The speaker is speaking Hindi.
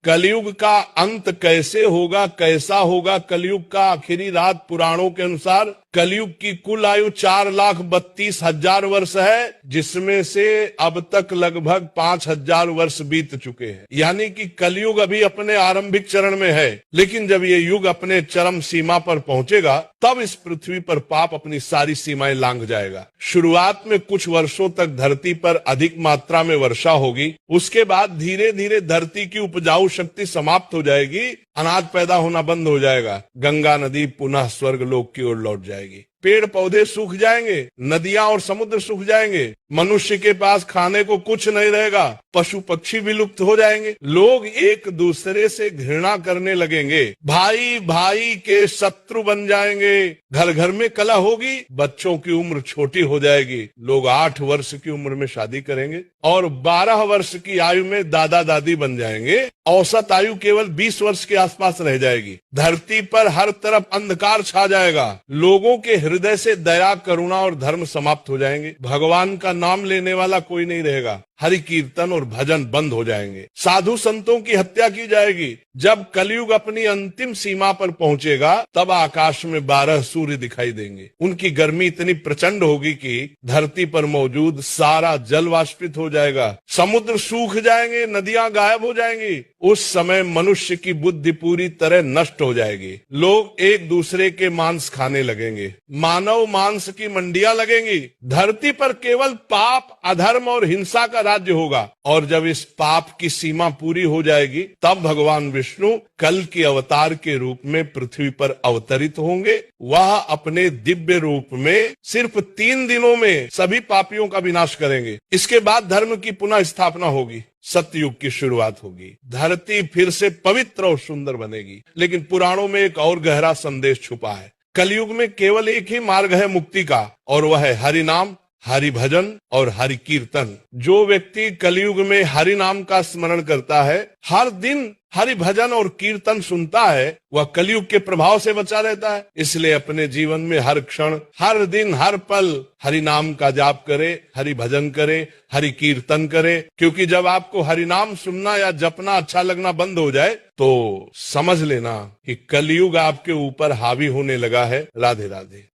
कलयुग का अंत कैसे होगा, कैसा होगा कलयुग का आखिरी रात। पुराणों के अनुसार कलयुग की कुल आयु 4,32,000 वर्ष है, जिसमें से अब तक लगभग 5,000 वर्ष बीत चुके हैं। यानी कि कलयुग अभी अपने आरंभिक चरण में है, लेकिन जब ये युग अपने चरम सीमा पर पहुंचेगा तब इस पृथ्वी पर पाप अपनी सारी सीमाएं लांघ जाएगा। शुरुआत में कुछ वर्षों तक धरती पर अधिक मात्रा में वर्षा होगी, उसके बाद धीरे धीरे धरती की उपजाऊ शक्ति समाप्त हो जाएगी, अनाज पैदा होना बंद हो जाएगा, गंगा नदी पुनः स्वर्ग लोक की ओर लौट जाएगी, पेड़ पौधे सूख जाएंगे, नदियां और समुद्र सूख जाएंगे, मनुष्य के पास खाने को कुछ नहीं रहेगा, पशु पक्षी विलुप्त हो जाएंगे, लोग एक दूसरे से घृणा करने लगेंगे, भाई भाई के शत्रु बन जाएंगे, घर घर में कलह होगी, बच्चों की उम्र छोटी हो जाएगी, लोग 8 वर्ष की उम्र में शादी करेंगे और 12 वर्ष की आयु में दादा दादी बन जाएंगे, औसत आयु केवल 20 वर्ष के आसपास रह जाएगी। धरती पर हर तरफ अंधकार छा जाएगा, लोगों के हृदय से दया, करुणा और धर्म समाप्त हो जाएंगे, भगवान का नाम लेने वाला कोई नहीं रहेगा, हरि कीर्तन और भजन बंद हो जाएंगे, साधु संतों की हत्या की जाएगी। जब कलयुग अपनी अंतिम सीमा पर पहुंचेगा तब आकाश में 12 सूर्य दिखाई देंगे, उनकी गर्मी इतनी प्रचंड होगी कि धरती पर मौजूद सारा जल वाष्पित हो जाएगा, समुद्र सूख जाएंगे, नदियां गायब हो जाएंगी। उस समय मनुष्य की बुद्धि पूरी तरह नष्ट हो जाएगी, लोग एक दूसरे के मांस खाने लगेंगे, मानव मांस की मंडियां लगेंगी, धरती पर केवल पाप, अधर्म और हिंसा का राज्य होगा। और जब इस पाप की सीमा पूरी हो जाएगी तब भगवान विष्णु कल के अवतार के रूप में पृथ्वी पर अवतरित होंगे। वह अपने दिव्य रूप में सिर्फ 3 दिनों में सभी पापियों का विनाश करेंगे। इसके बाद धर्म की पुनः स्थापना होगी, सतयुग की शुरुआत होगी, धरती फिर से पवित्र और सुंदर बनेगी। लेकिन पुराणों में एक और गहरा संदेश छुपा है। कलयुग में केवल एक ही मार्ग है मुक्ति का, और वह है हरि नाम, हरि भजन और हरि कीर्तन। जो व्यक्ति कलयुग में हरि नाम का स्मरण करता है, हर दिन हरि भजन और कीर्तन सुनता है, वह कलयुग के प्रभाव से बचा रहता है। इसलिए अपने जीवन में हर क्षण, हर दिन, हर पल हरि नाम का जाप करे, हरि भजन करे, हरि कीर्तन करे। क्योंकि जब आपको हरि नाम सुनना या जपना अच्छा लगना बंद हो जाए तो समझ लेना कि कलयुग आपके ऊपर हावी होने लगा है। राधे राधे।